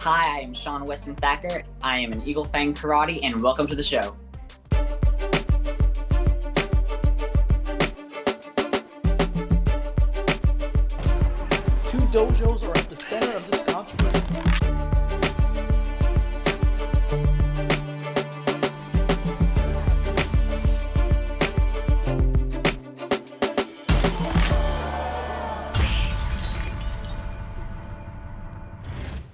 Hi, I am Shawn Weston Thacker. I am in Eagle Fang Karate, and welcome to the show. Two dojos are at the center of this controversy.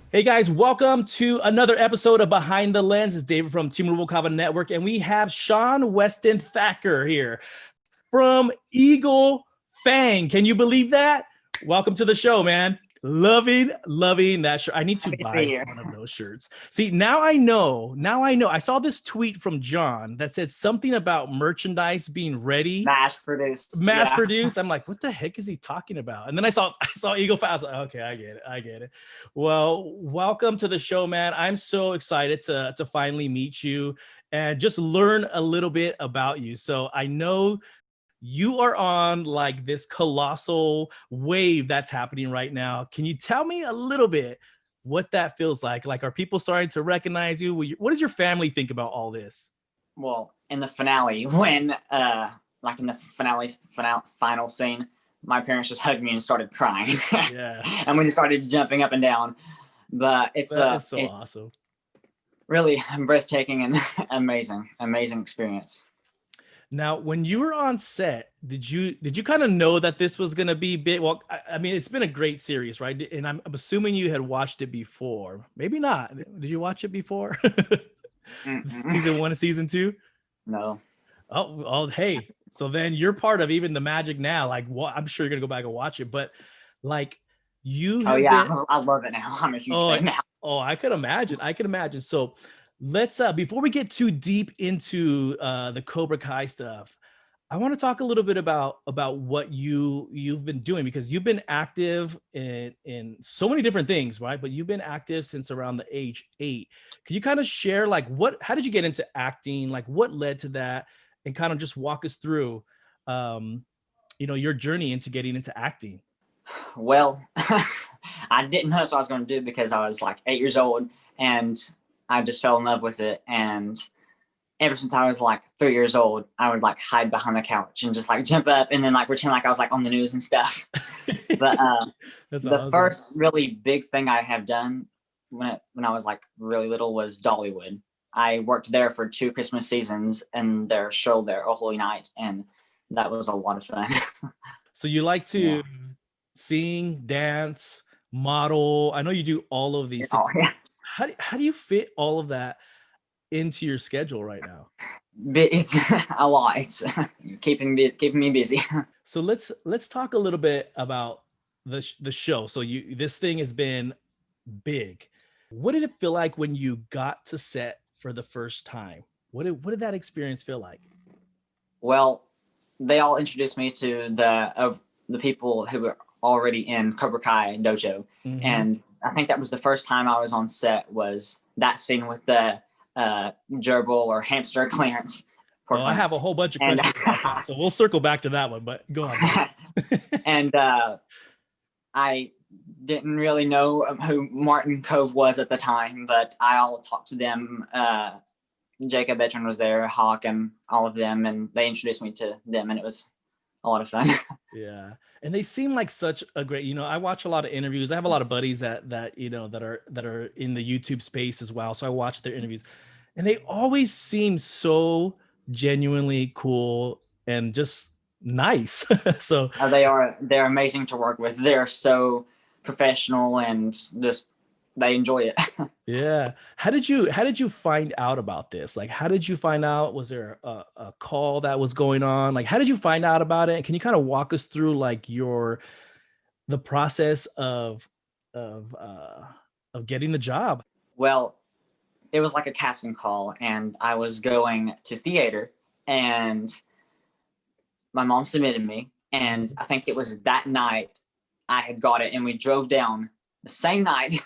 Hey guys, welcome to another episode of Behind the Lens. It's David from Team Rubalcaba Network, and we have Shawn Weston Thacker here from Eagle Fang. Can you believe that? Welcome to the show, man. Loving that shirt. I need to buy one of those shirts. See, now I know. I saw this tweet from John that said something about merchandise being ready. Mass produced. I'm like, what the heck is he talking about? And then I saw Eagle Fang. I was like, okay, I get it. Well, welcome to the show, man. I'm so excited to finally meet you and just learn a little bit about you. So I know you are on like this colossal wave that's happening right now. Can you tell me a little bit what that feels like? Like, are people starting to recognize you? What does your family think about all this? Well, in the finale, when like in the final scene, my parents just hugged me and started crying. Yeah. And we started jumping up and down. But it's so awesome. Really breathtaking and amazing experience. Now, when you were on set, did you kind of know that this was going to be big? Well, I mean, it's been a great series, right? And I'm assuming you had watched it before. Maybe not. Did you watch it before? Season 1 and season 2? No. Oh, hey. So then you're part of even the magic now. Like, I'm sure you're going to go back and watch it. But like, I love it now. I'm a huge fan now. Oh, I could imagine. So let's before we get too deep into the Cobra Kai stuff, I want to talk a little bit about what you've been doing, because you've been active in so many different things, right? But you've been active since around the age 8. Can you kind of share like how did you get into acting? Like what led to that, and kind of just walk us through your journey into getting into acting? Well, I didn't know that's what I was going to do because I was like 8 years old and I just fell in love with it. And ever since I was like 3 years old, I would like hide behind the couch and just like jump up and then like pretend like I was like on the news and stuff. But the awesome. First really big thing I have done when I was like really little was Dollywood. I worked there for 2 Christmas seasons and their show there, Oh Holy Night, and that was a lot of fun. So you like to sing, dance, model. I know you do all of these things. Yeah. How do you fit all of that into your schedule right now? It's a lot. It's keeping me busy. So let's talk a little bit about the show. So this thing has been big. What did it feel like when you got to set for the first time? What did that experience feel like? Well, they all introduced me to the people who were already in Cobra Kai dojo. Mm-hmm. And I think that was the first time I was on set, was that scene with the gerbil or hamster clearance. Well, I have a whole bunch of questions about that, so we'll circle back to that one, but go on. And I didn't really know who Martin Cove was at the time, but I'll talk to them. Jacob Veteran was there, Hawk, and all of them, and they introduced me to them, and it was a lot of fun. Yeah. And they seem like such a great, I watch a lot of interviews. I have a lot of buddies that are in the YouTube space as well. So I watch their interviews, and they always seem so genuinely cool and just nice. So they're amazing to work with. They're so professional and just they enjoy it. Yeah. How did you find out about this? Like, how did you find out? Was there a call that was going on? Like, how did you find out about it? Can you kind of walk us through like the process of getting the job? Well, it was like a casting call, and I was going to theater, and my mom submitted me, and I think it was that night I had got it, and we drove down the same night.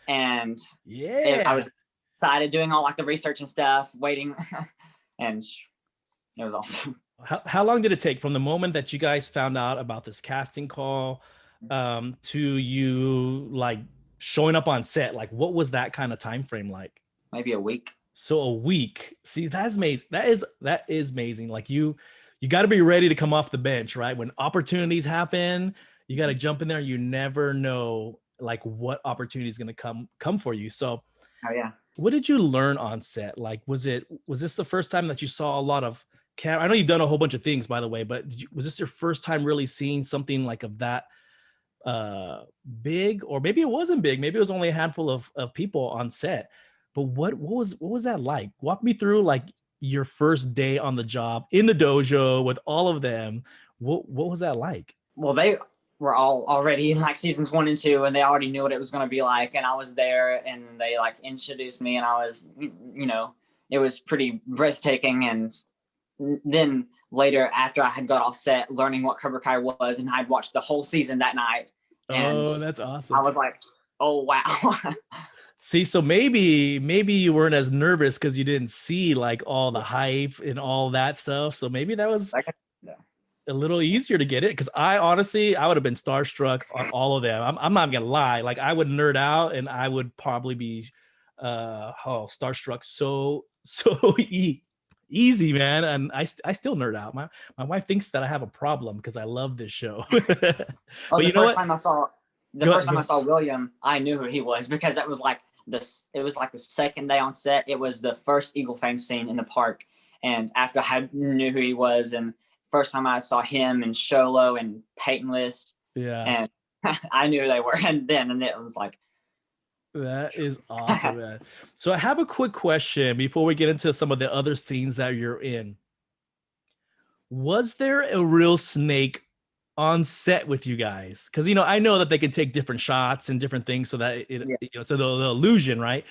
And I was excited, doing all like the research and stuff, waiting, and it was awesome. How long did it take from the moment that you guys found out about this casting call to you like showing up on set, like what was that kind of time frame like? Maybe a week. So a week. See, that's amazing. That is amazing. Like you got to be ready to come off the bench, right? When opportunities happen, you got to jump in there. You never know like what opportunity is going to come for you. So Oh yeah. what did you learn on set? Like, was this the first time that you saw a lot of camera? I know you've done a whole bunch of things, by the way, but was this your first time really seeing something like of that big? Or maybe it wasn't big. Maybe it was only a handful of people on set. But what was that like? Walk me through like your first day on the job in the dojo with all of them. What was that like? Well, they were all already in like seasons 1 and 2, and they already knew what it was going to be like. And I was there, and they like introduced me, and I was, it was pretty breathtaking. And then later, after I had got off set, learning what Cobra Kai was, and I'd watched the whole season that night. And oh, that's awesome. I was like, oh wow. See, so maybe you weren't as nervous because you didn't see like all the hype and all that stuff. So maybe that was a little easier to get it. Because I honestly, I would have been starstruck on all of them. I'm not gonna lie. Like I would nerd out, and I would probably be starstruck so easy, man. And I still nerd out. My wife thinks that I have a problem because I love this show. But you know what? The first time I saw William, I knew who he was, because that was like it was like the second day on set. It was the first Eagle Fang scene in the park. And after I knew who he was, and first time I saw him and Sholo and Peyton List. Yeah. And I knew who they were. And it was like, that is awesome, man. So I have a quick question before we get into some of the other scenes that you're in. Was there a real snake on set with you guys? Because I know that they can take different shots and different things so that so the illusion, right?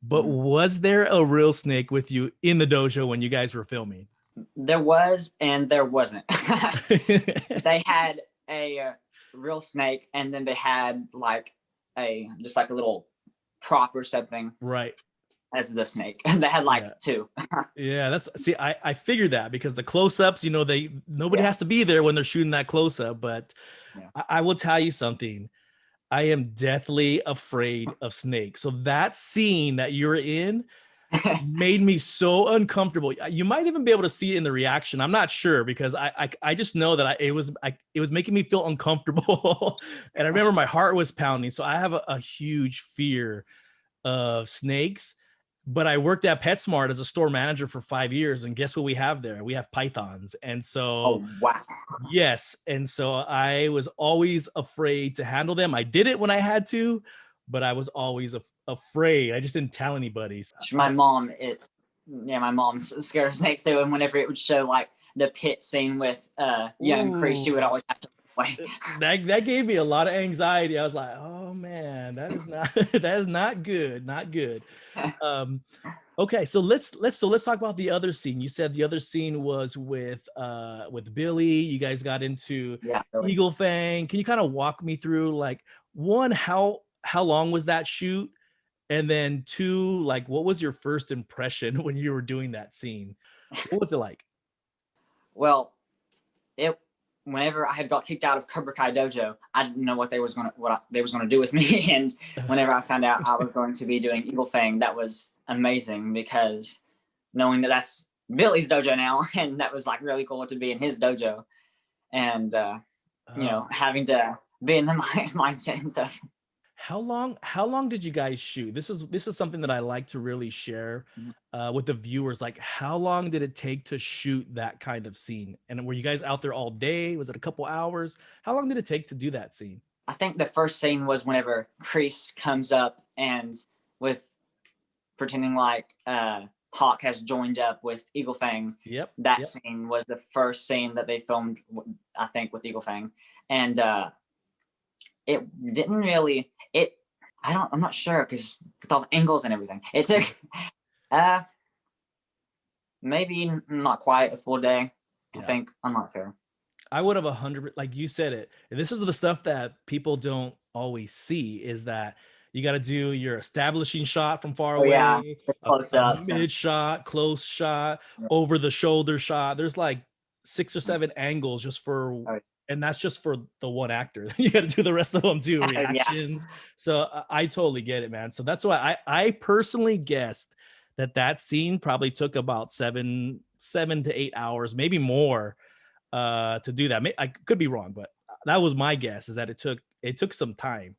But was there a real snake with you in the dojo when you guys were filming? There was, and there wasn't. They had a real snake, and then they had like just like a little prop or something, right, as the snake. And they had like two. Yeah, I figured that, because the close-ups, nobody has to be there when they're shooting that close-up. But I will tell you something. I am deathly afraid of snakes. So that scene that you're in made me so uncomfortable. You might even be able to see it in the reaction. I'm not sure, because I just know that it was making me feel uncomfortable. And I remember my heart was pounding. So I have a huge fear of snakes. But I worked at PetSmart as a store manager for 5 years, and guess what we have there? We have pythons. And so, oh, wow. Yes. And so I was always afraid to handle them. I did it when I had to, but I was always afraid. I just didn't tell anybody. My mom, my mom's scared of snakes too. And whenever it would show like the pit scene with young Chris, she would always have to wait. That gave me a lot of anxiety. I was like, oh man, that is not good. Not good. Okay, so let's talk about the other scene. You said the other scene was with Billy. You guys got into Billy. Eagle Fang. Can you kind of walk me through, like, one, how long was that shoot? And then two, like, what was your first impression when you were doing that scene? What was it like? Well, whenever I had got kicked out of Cobra Kai Dojo, I didn't know what they was gonna do with me. And whenever I found out I was going to be doing Eagle Fang, that was amazing, because knowing that that's Billy's dojo now, and that was like really cool to be in his dojo, and having to be in the mindset and stuff. How long did you guys shoot? This is something that I like to really share with the viewers. Like, how long did it take to shoot that kind of scene? And were you guys out there all day? Was it a couple hours? How long did it take to do that scene? I think the first scene was whenever Kreese comes up and with pretending like Hawk has joined up with Eagle Fang. Yep. That scene was the first scene that they filmed, I think, with Eagle Fang. And it didn't really, I'm not sure, because with all the angles and everything, it took maybe not quite a full day. I think. I'm not sure. I would have 100, like you said it. And this is the stuff that people don't always see, is that you got to do your establishing shot from far away, a mid shot, close shot, over the shoulder shot. There's like 6 or 7 angles just for And that's just for the one actor. You got to do the rest of them too, Yeah. reactions. So I totally get it, man. So that's why I personally guessed that scene probably took about 7 to 8 hours, maybe more, to do that. I could be wrong, but that was my guess, is that it took some time.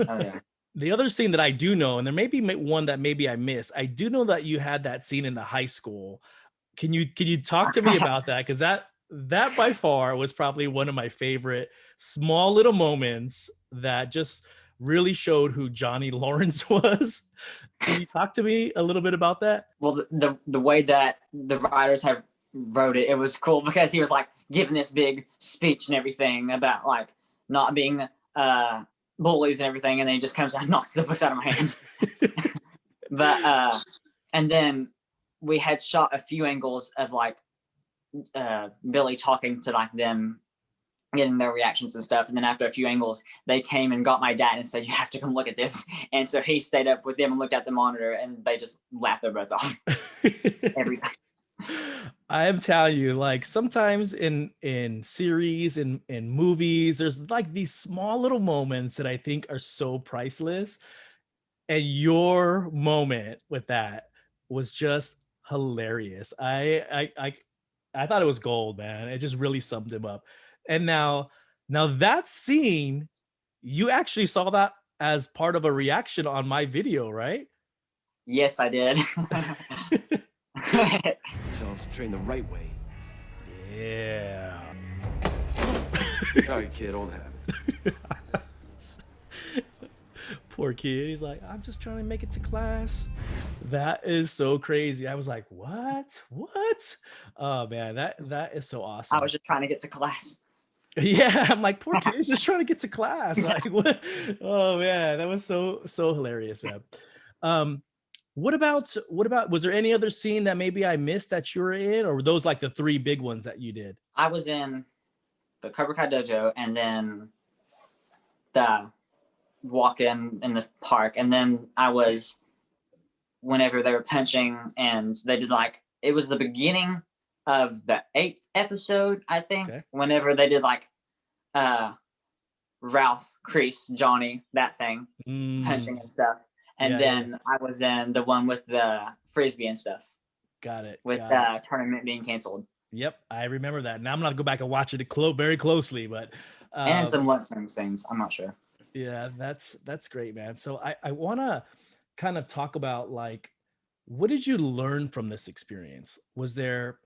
Oh yeah. The other scene that I do know, and there may be one that maybe I missed, I do know that you had that scene in the high school. Can you talk to me about that? Because that by far was probably one of my favorite small little moments that just really showed who Johnny Lawrence was. Can you talk to me a little bit about that? Well, the way that the writers have wrote it, it was cool because he was like giving this big speech and everything about like not being bullies and everything, and then he just comes out and knocks the books out of my hands. But and then we had shot a few angles of like Billy talking to like them, getting their reactions and stuff, and then after a few angles they came and got my dad and said, you have to come look at this. And so he stayed up with them and looked at the monitor, and they just laughed their butts off every time. I am telling you, like sometimes in series, in movies, there's like these small little moments that I think are so priceless. And your moment with that was just hilarious. I thought it was gold, man. It just really summed him up. And now that scene, you actually saw that as part of a reaction on my video, right? Yes, I did. Tell us to train the right way. Yeah. Sorry, kid, old habit. Poor kid. He's like, I'm just trying to make it to class. That is so crazy. I was like, what? Oh man, that is so awesome. I was just trying to get to class. Yeah, I'm like, poor kid, he's just trying to get to class. Like, what? Oh man, that was so hilarious, man. What about was there any other scene that maybe I missed that you were in, or were those like the 3 big ones that you did? I was in the Cobra Kai dojo, and then the walk in the park, and then I was whenever they were punching, and they did like, it was the beginning of the 8th episode, I think. Okay. Whenever they did like Ralph, Kreese, Johnny, that thing, punching and stuff. And then I was in the one with the frisbee and stuff. Got it. With the tournament being canceled. Yep, I remember that. Now I'm gonna go back and watch it very closely, but and some lunchroom scenes. I'm not sure. Yeah, that's great, man. So I want to kind of talk about, like, what did you learn from this experience? Was there,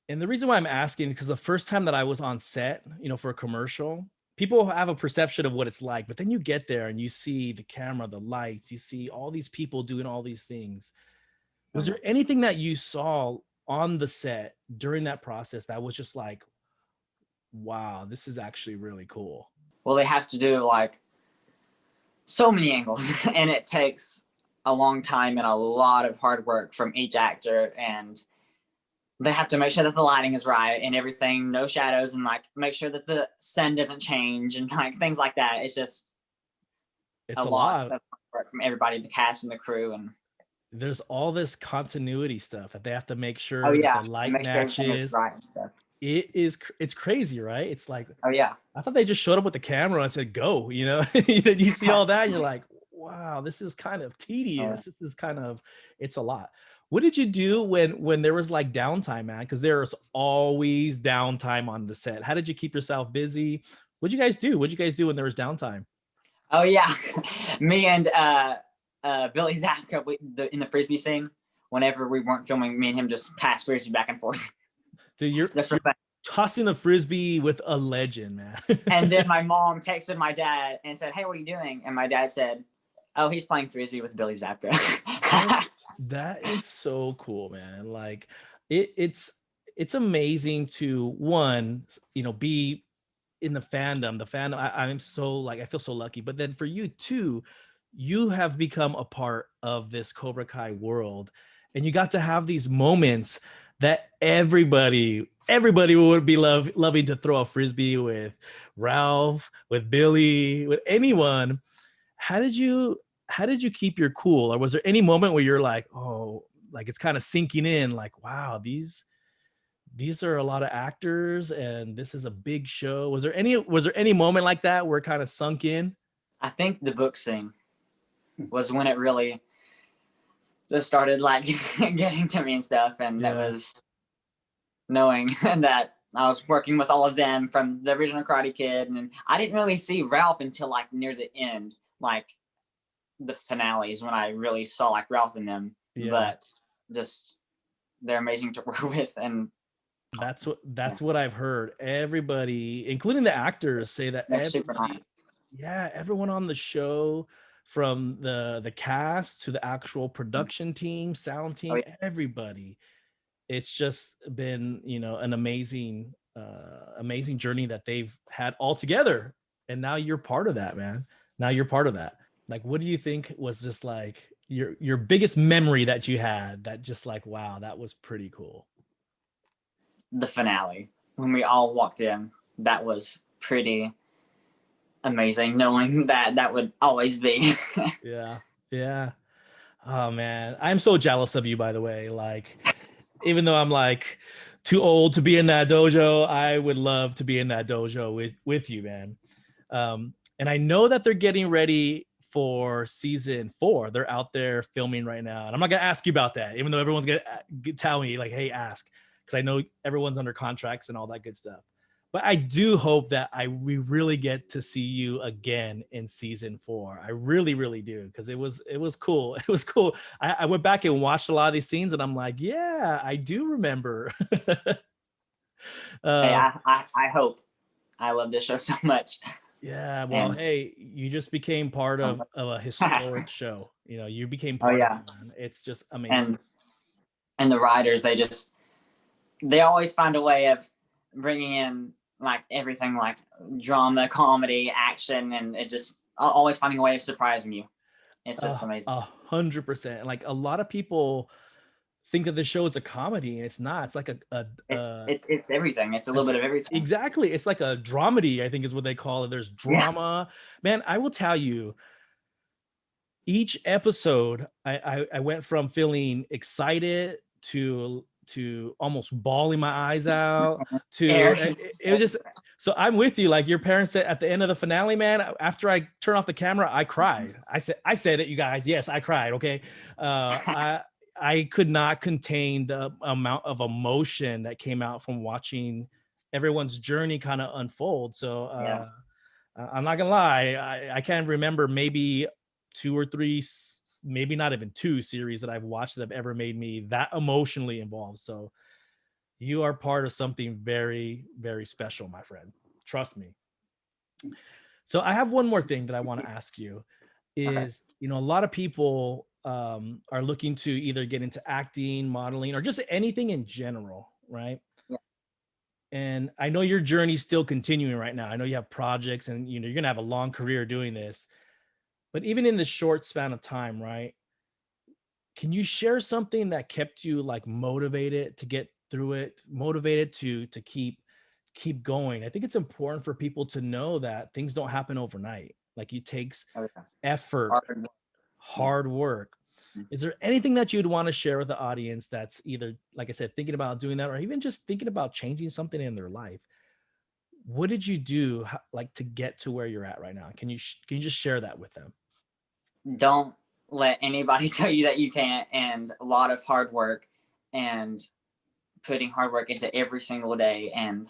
and the reason why I'm asking, because the first time that I was on set, for a commercial, people have a perception of what it's like, but then you get there and you see the camera, the lights, you see all these people doing all these things. Was there anything that you saw on the set during that process that was just like, wow, this is actually really cool? Well, they have to do like so many angles, and it takes a long time and a lot of hard work from each actor, and they have to make sure that the lighting is right and everything, no shadows, and like make sure that the sun doesn't change and like things like that. It's a lot of work from everybody, the cast and the crew, and there's all this continuity stuff that they have to make sure that the light matches. Right and stuff. It's crazy, right? It's like, oh yeah, I thought they just showed up with the camera and said go, then you see all that and you're like, wow, this is kind of tedious. This is kind of, it's a lot. What did you do when there was like downtime, man? Because there's always downtime on the set. How did you keep yourself busy? What'd you guys do when there was downtime? Oh yeah, me and Billy Zabka in the frisbee scene, whenever we weren't filming, me and him just passed frisbee back and forth. Dude, you're tossing a frisbee with a legend, man. And then my mom texted my dad and said, hey, what are you doing? And my dad said, oh, he's playing frisbee with Billy Zabka. That is so cool, man. Like it's amazing to, one, be in the fandom. I'm so, like, I feel so lucky. But then for you too, you have become a part of this Cobra Kai world, and you got to have these moments that everybody would be loving to throw a frisbee with Ralph, with Billy, with anyone. How did you keep your cool? Or was there any moment where you're like, oh, like it's kind of sinking in, like, wow, these these are a lot of actors and this is a big show. Was there any moment like that where it kind of sunk in? I think the book scene was when it really just started like getting to me and stuff. And that was knowing that I was working with all of them from the original Karate Kid. And I didn't really see Ralph until like near the end, like the finales, when I really saw like Ralph in them. But just they're amazing to work with. And that's what I've heard. Everybody, including the actors, say that super nice. Yeah, everyone on the show, from the cast to the actual production team, sound team, everybody. It's just been, an amazing journey that they've had all together. And now you're part of that, man. Now you're part of that. Like, what do you think was just like your biggest memory that you had that just like, wow, that was pretty cool? The finale, when we all walked in, that was pretty amazing, knowing that would always be. Yeah. Oh man, I'm so jealous of you, by the way. Like, even though I'm like too old to be in that dojo, I would love to be in that dojo with you, man. And I know that they're getting ready for season 4. They're out there filming right now, and I'm not gonna ask you about that, even though everyone's gonna tell me like, hey, ask, because I know everyone's under contracts and all that good stuff. But I do hope that we really get to see you again in season 4. I really, really do, because it was cool. It was cool. I went back and watched a lot of these scenes, and I'm like, yeah, I do remember. Hey, I hope. I love this show so much. Yeah, well, hey, you just became part of a historic show. You became part of it, man. It's just amazing. And the writers, they always find a way of bringing in like everything, like drama, comedy, action, and it just always finding a way of surprising you. It's just amazing. 100%. Like, a lot of people think that the show is a comedy, and it's not. It's like it's everything. It's a little bit of everything. Exactly. It's like a dramedy, I think is what they call it. There's drama. Man, I will tell you, each episode, I went from feeling excited to almost bawling my eyes out to it was just, so I'm with you. Like your parents said at the end of the finale, man, after I turned off the camera, I cried. I said it, you guys. Yes, I cried. Okay. I could not contain the amount of emotion that came out from watching everyone's journey kind of unfold. So I'm not gonna lie, I can't remember maybe 2 or 3, maybe not even 2 series that I've watched that have ever made me that emotionally involved. So you are part of something very, very special, my friend. Trust me. So I have one more thing that I want to ask you is, a lot of people are looking to either get into acting, modeling, or just anything in general, right? Yeah. And I know your journey's still continuing right now. I know you have projects and, you're going to have a long career doing this. But even in the short span of time, right? Can you share something that kept you like motivated to get through it, motivated to keep going? I think it's important for people to know that things don't happen overnight. Like, it takes effort, hard work. Is there anything that you'd want to share with the audience that's either, like I said, thinking about doing that, or even just thinking about changing something in their life? What did you do like to get to where you're at right now? Can you just share that with them? Don't let anybody tell you that you can't, and a lot of hard work and putting hard work into every single day and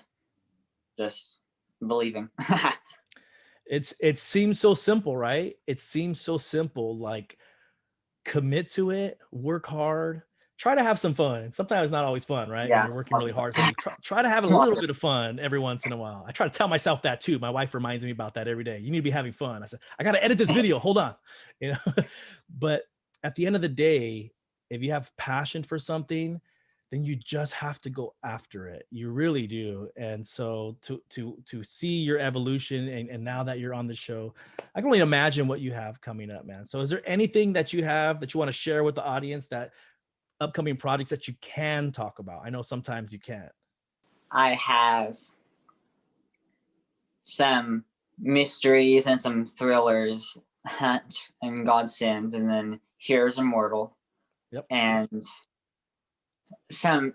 just believing. It seems so simple, right? It seems so simple. Like, commit to it, work hard, try to have some fun. Sometimes it's not always fun, right? Yeah. When you're working really hard. So try to have a little bit of fun every once in a while. I try to tell myself that too. My wife reminds me about that every day. You need to be having fun. I said, I got to edit this video. Hold on. But at the end of the day, if you have passion for something, then you just have to go after it. You really do. And so to see your evolution and now that you're on the show, I can only imagine what you have coming up, man. So is there anything that you have that you want to share with the audience, that upcoming projects that you can talk about? I know sometimes you can't. I have some mysteries and some thrillers, Hunt and Godsend, and then Here's Immortal. Yep. And some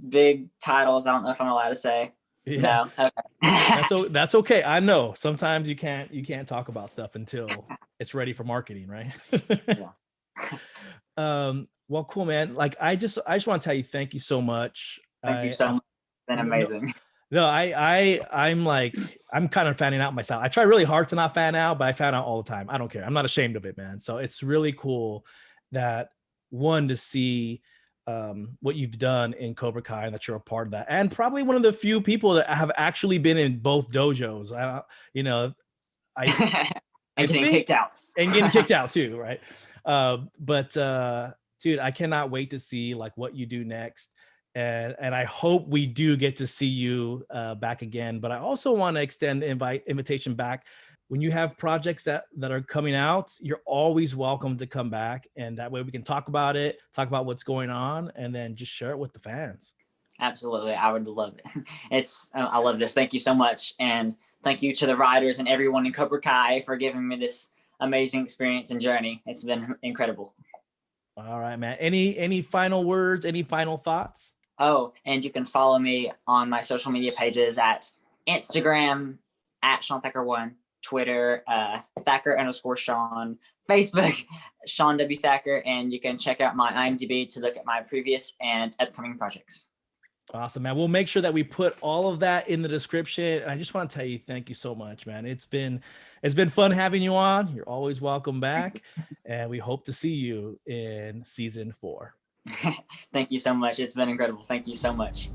big titles. I don't know if I'm allowed to say. Yeah. No. Okay. That's okay. I know sometimes you can't talk about stuff until it's ready for marketing, right? Yeah. Well, cool, man. Like I just want to tell you thank you so much. Thank you so much. It's been amazing. No, I'm kind of fanning out myself. I try really hard to not fan out, but I fan out all the time. I don't care. I'm not ashamed of it, man. So it's really cool that one to see what you've done in Cobra Kai and that you're a part of that. And probably one of the few people that have actually been in both dojos. I And getting kicked out. And getting kicked out too, right? Dude, I cannot wait to see like what you do next. And I hope we do get to see you back again. But I also want to extend the invitation back. When you have projects that are coming out, you're always welcome to come back. And that way we can talk about it, talk about what's going on, and then just share it with the fans. Absolutely. I would love it. I love this. Thank you so much. And thank you to the writers and everyone in Cobra Kai for giving me this amazing experience and journey. It's been incredible. All right, man. Any final words, any final thoughts? Oh, and you can follow me on my social media pages at Instagram at Shawn Thacker 1, Twitter, Thacker_Shawn, Facebook, Shawn W. Thacker, and you can check out my IMDb to look at my previous and upcoming projects. Awesome, man. We'll make sure that we put all of that in the description. I just want to tell you, thank you so much, man. It's been fun having you on. You're always welcome back. And we hope to see you in season 4. Thank you so much. It's been incredible. Thank you so much.